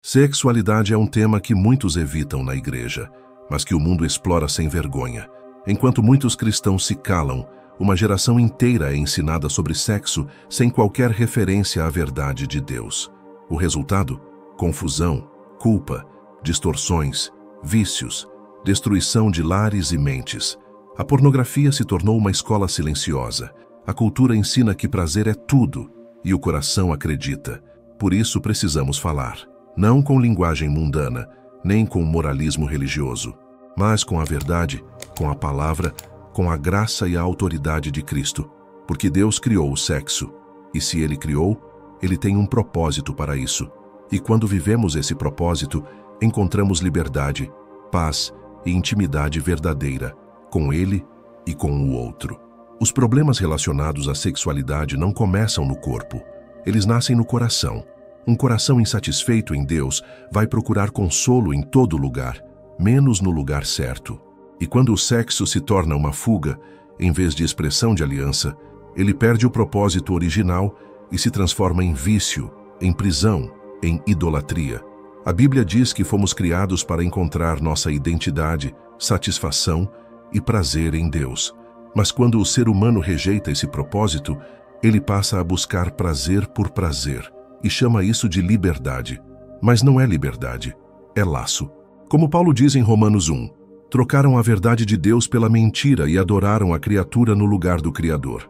Sexualidade é um tema que muitos evitam na igreja, mas que o mundo explora sem vergonha. Enquanto muitos cristãos se calam, uma geração inteira é ensinada sobre sexo sem qualquer referência à verdade de Deus. O resultado? Confusão, culpa, distorções, vícios, destruição de lares e mentes. A pornografia se tornou uma escola silenciosa. A cultura ensina que prazer é tudo, e o coração acredita. Por isso precisamos falar. Não com linguagem mundana, nem com moralismo religioso, mas com a verdade, com a palavra, com a graça e a autoridade de Cristo. Porque Deus criou o sexo, e se Ele criou, Ele tem um propósito para isso. E quando vivemos esse propósito, encontramos liberdade, paz e intimidade verdadeira, com Ele e com o outro. Os problemas relacionados à sexualidade não começam no corpo, eles nascem no coração. Um coração insatisfeito em Deus vai procurar consolo em todo lugar, menos no lugar certo. E quando o sexo se torna uma fuga, em vez de expressão de aliança, ele perde o propósito original e se transforma em vício, em prisão, em idolatria. A Bíblia diz que fomos criados para encontrar nossa identidade, satisfação e prazer em Deus. Mas quando o ser humano rejeita esse propósito, ele passa a buscar prazer por prazer e chama isso de liberdade. Mas não é liberdade, é laço. Como Paulo diz em Romanos 1, trocaram a verdade de Deus pela mentira e adoraram a criatura no lugar do Criador.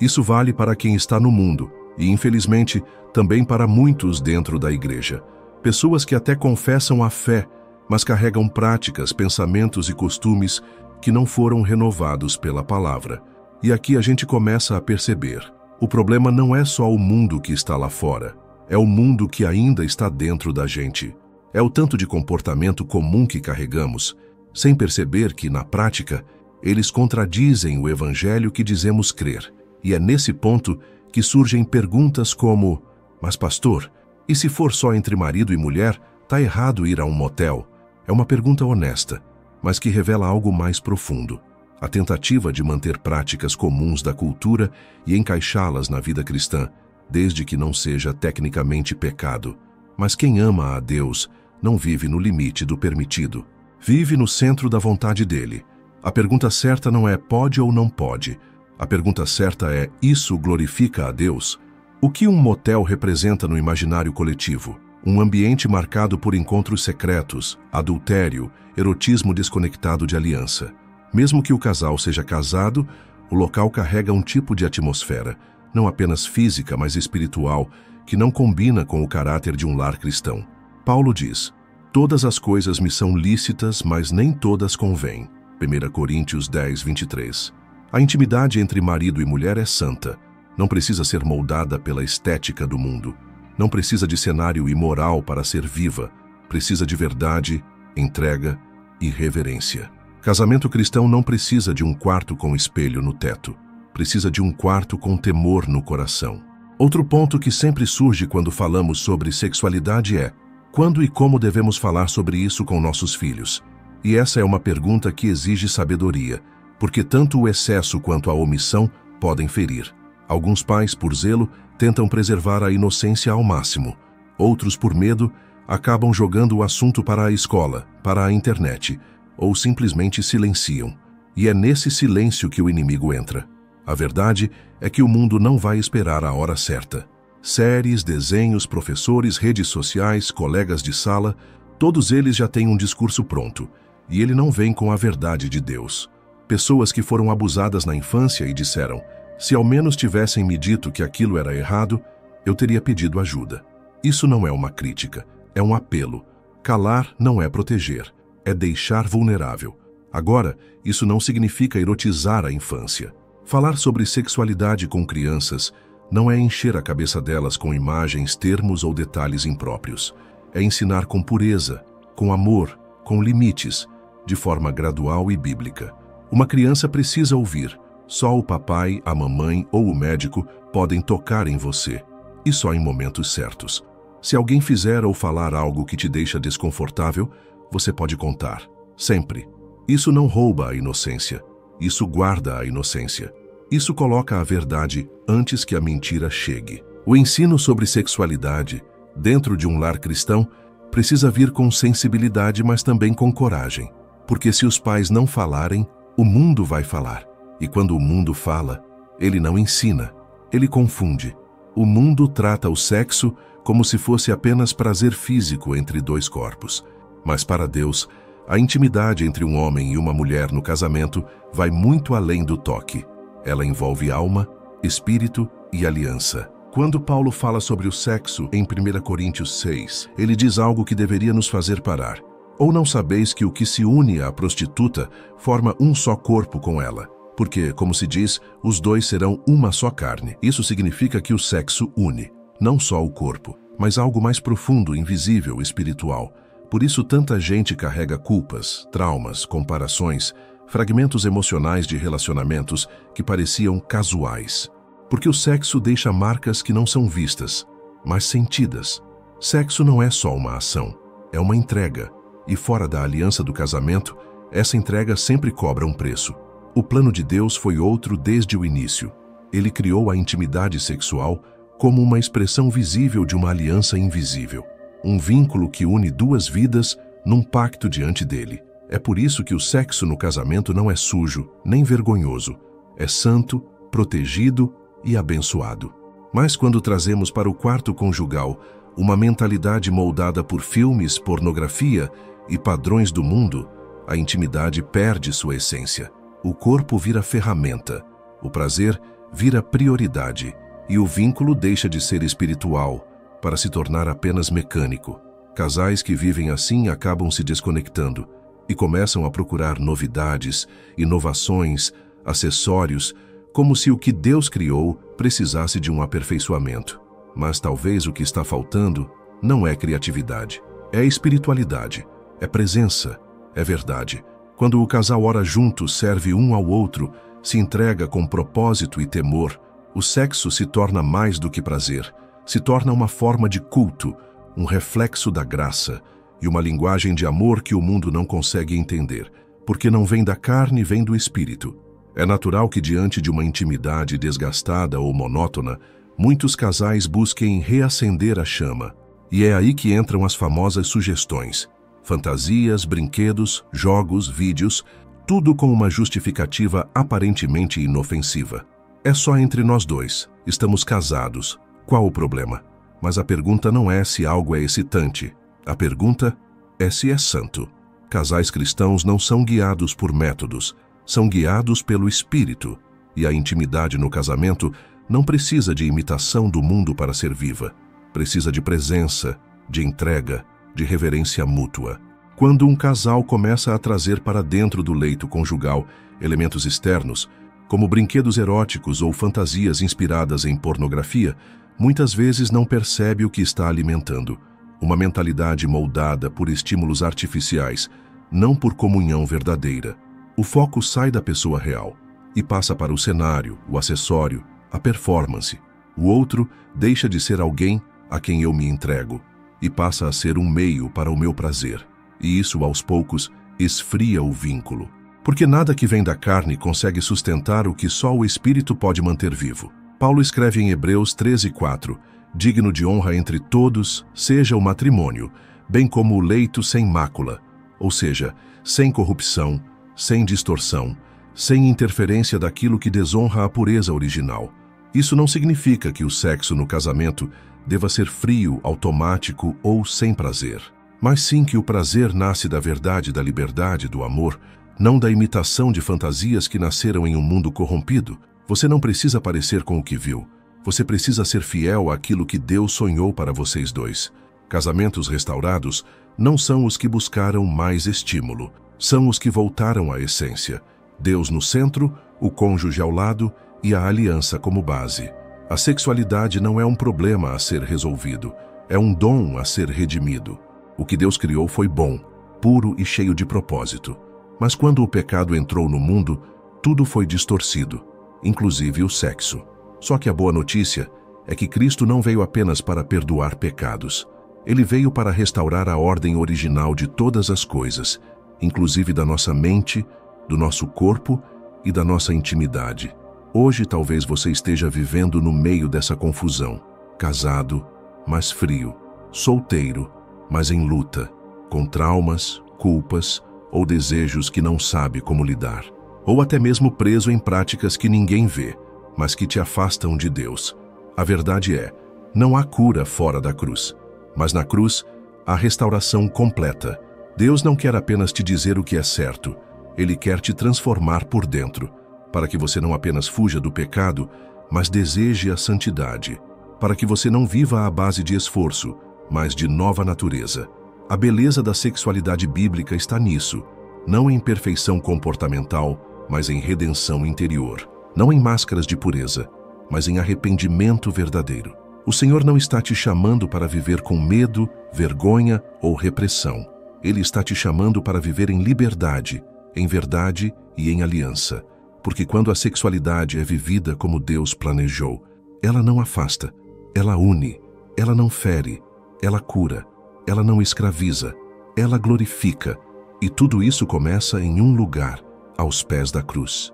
Isso vale para quem está no mundo e, infelizmente, também para muitos dentro da igreja. Pessoas que até confessam a fé, mas carregam práticas, pensamentos e costumes que não foram renovados pela palavra. E aqui a gente começa a perceber. O problema não é só o mundo que está lá fora, é o mundo que ainda está dentro da gente. É o tanto de comportamento comum que carregamos, sem perceber que, na prática, eles contradizem o evangelho que dizemos crer. E é nesse ponto que surgem perguntas como: mas pastor, e se for só entre marido e mulher, tá errado ir a um motel? É uma pergunta honesta, mas que revela algo mais profundo. A tentativa de manter práticas comuns da cultura e encaixá-las na vida cristã, desde que não seja tecnicamente pecado. Mas quem ama a Deus não vive no limite do permitido. Vive no centro da vontade dele. A pergunta certa não é pode ou não pode. A pergunta certa é: isso glorifica a Deus? O que um motel representa no imaginário coletivo? Um ambiente marcado por encontros secretos, adultério, erotismo desconectado de aliança. Mesmo que o casal seja casado, o local carrega um tipo de atmosfera, não apenas física, mas espiritual, que não combina com o caráter de um lar cristão. Paulo diz: todas as coisas me são lícitas, mas nem todas convêm. 1 Coríntios 10, 23. A intimidade entre marido e mulher é santa. Não precisa ser moldada pela estética do mundo. Não precisa de cenário imoral para ser viva. Precisa de verdade, entrega e reverência. Casamento cristão não precisa de um quarto com espelho no teto. Precisa de um quarto com temor no coração. Outro ponto que sempre surge quando falamos sobre sexualidade é: quando e como devemos falar sobre isso com nossos filhos? E essa é uma pergunta que exige sabedoria, porque tanto o excesso quanto a omissão podem ferir. Alguns pais, por zelo, tentam preservar a inocência ao máximo. Outros, por medo, acabam jogando o assunto para a escola, para a internet, ou simplesmente silenciam. E é nesse silêncio que o inimigo entra. A verdade é que o mundo não vai esperar a hora certa. Séries, desenhos, professores, redes sociais, colegas de sala, todos eles já têm um discurso pronto, e ele não vem com a verdade de Deus. Pessoas que foram abusadas na infância e disseram: se ao menos tivessem me dito que aquilo era errado, eu teria pedido ajuda. Isso não é uma crítica, é um apelo. Calar não é proteger, é deixar vulnerável. Agora, isso não significa erotizar a infância. Falar sobre sexualidade com crianças não é encher a cabeça delas com imagens, termos ou detalhes impróprios. É ensinar com pureza, com amor, com limites, de forma gradual e bíblica. Uma criança precisa ouvir: só o papai, a mamãe ou o médico podem tocar em você, e só em momentos certos. Se alguém fizer ou falar algo que te deixa desconfortável, você pode contar, sempre. Isso não rouba a inocência, isso guarda a inocência. Isso coloca a verdade antes que a mentira chegue. O ensino sobre sexualidade, dentro de um lar cristão, precisa vir com sensibilidade, mas também com coragem. Porque se os pais não falarem, o mundo vai falar. E quando o mundo fala, ele não ensina, ele confunde. O mundo trata o sexo como se fosse apenas prazer físico entre dois corpos. Mas para Deus, a intimidade entre um homem e uma mulher no casamento vai muito além do toque. Ela envolve alma, espírito e aliança. Quando Paulo fala sobre o sexo em 1 Coríntios 6, ele diz algo que deveria nos fazer parar. Ou não sabeis que o que se une à prostituta forma um só corpo com ela? Porque, como se diz, os dois serão uma só carne. Isso significa que o sexo une, não só o corpo, mas algo mais profundo, invisível, espiritual. Por isso tanta gente carrega culpas, traumas, comparações, fragmentos emocionais de relacionamentos que pareciam casuais. Porque o sexo deixa marcas que não são vistas, mas sentidas. Sexo não é só uma ação, é uma entrega. E fora da aliança do casamento, essa entrega sempre cobra um preço. O plano de Deus foi outro desde o início. Ele criou a intimidade sexual como uma expressão visível de uma aliança invisível. Um vínculo que une duas vidas num pacto diante dele. É por isso que o sexo no casamento não é sujo, nem vergonhoso. É santo, protegido e abençoado. Mas quando trazemos para o quarto conjugal uma mentalidade moldada por filmes, pornografia e padrões do mundo, a intimidade perde sua essência. O corpo vira ferramenta, o prazer vira prioridade e o vínculo deixa de ser espiritual para se tornar apenas mecânico. Casais que vivem assim acabam se desconectando e começam a procurar novidades, inovações, acessórios, como se o que Deus criou precisasse de um aperfeiçoamento. Mas talvez o que está faltando não é criatividade, é espiritualidade, é presença, é verdade. Quando o casal ora junto, serve um ao outro, se entrega com propósito e temor, o sexo se torna mais do que prazer, se torna uma forma de culto, um reflexo da graça e uma linguagem de amor que o mundo não consegue entender, porque não vem da carne, vem do espírito. É natural que diante de uma intimidade desgastada ou monótona, muitos casais busquem reacender a chama. E é aí que entram as famosas sugestões. Fantasias, brinquedos, jogos, vídeos, tudo com uma justificativa aparentemente inofensiva. É só entre nós dois, estamos casados. Qual o problema? Mas a pergunta não é se algo é excitante. A pergunta é se é santo. Casais cristãos não são guiados por métodos, são guiados pelo Espírito, e a intimidade no casamento não precisa de imitação do mundo para ser viva. Precisa de presença, de entrega, de reverência mútua. Quando um casal começa a trazer para dentro do leito conjugal elementos externos, como brinquedos eróticos ou fantasias inspiradas em pornografia, muitas vezes não percebe o que está alimentando. Uma mentalidade moldada por estímulos artificiais, não por comunhão verdadeira. O foco sai da pessoa real e passa para o cenário, o acessório, a performance. O outro deixa de ser alguém a quem eu me entrego e passa a ser um meio para o meu prazer. E isso, aos poucos, esfria o vínculo. Porque nada que vem da carne consegue sustentar o que só o Espírito pode manter vivo. Paulo escreve em Hebreus 13:4, digno de honra entre todos seja o matrimônio, bem como o leito sem mácula, ou seja, sem corrupção, sem distorção, sem interferência daquilo que desonra a pureza original. Isso não significa que o sexo no casamento deva ser frio, automático ou sem prazer, mas sim que o prazer nasce da verdade, da liberdade, do amor, não da imitação de fantasias que nasceram em um mundo corrompido. Você não precisa parecer com o que viu, você precisa ser fiel àquilo que Deus sonhou para vocês dois. Casamentos restaurados não são os que buscaram mais estímulo, são os que voltaram à essência. Deus no centro, o cônjuge ao lado e a aliança como base. A sexualidade não é um problema a ser resolvido, é um dom a ser redimido. O que Deus criou foi bom, puro e cheio de propósito. Mas quando o pecado entrou no mundo, tudo foi distorcido, inclusive o sexo. Só que a boa notícia é que Cristo não veio apenas para perdoar pecados. Ele veio para restaurar a ordem original de todas as coisas, inclusive da nossa mente, do nosso corpo e da nossa intimidade. Hoje talvez você esteja vivendo no meio dessa confusão, casado, mas frio, solteiro, mas em luta, com traumas, culpas ou desejos que não sabe como lidar. Ou até mesmo preso em práticas que ninguém vê, mas que te afastam de Deus. A verdade é, não há cura fora da cruz, mas na cruz há restauração completa. Deus não quer apenas te dizer o que é certo, Ele quer te transformar por dentro, para que você não apenas fuja do pecado, mas deseje a santidade, para que você não viva à base de esforço, mas de nova natureza. A beleza da sexualidade bíblica está nisso, não em perfeição comportamental, mas em redenção interior. Não em máscaras de pureza, mas em arrependimento verdadeiro. O Senhor não está te chamando para viver com medo, vergonha ou repressão. Ele está te chamando para viver em liberdade, em verdade e em aliança. Porque quando a sexualidade é vivida como Deus planejou, ela não afasta, ela une, ela não fere, ela cura, ela não escraviza, ela glorifica. E tudo isso começa em um lugar, aos pés da cruz.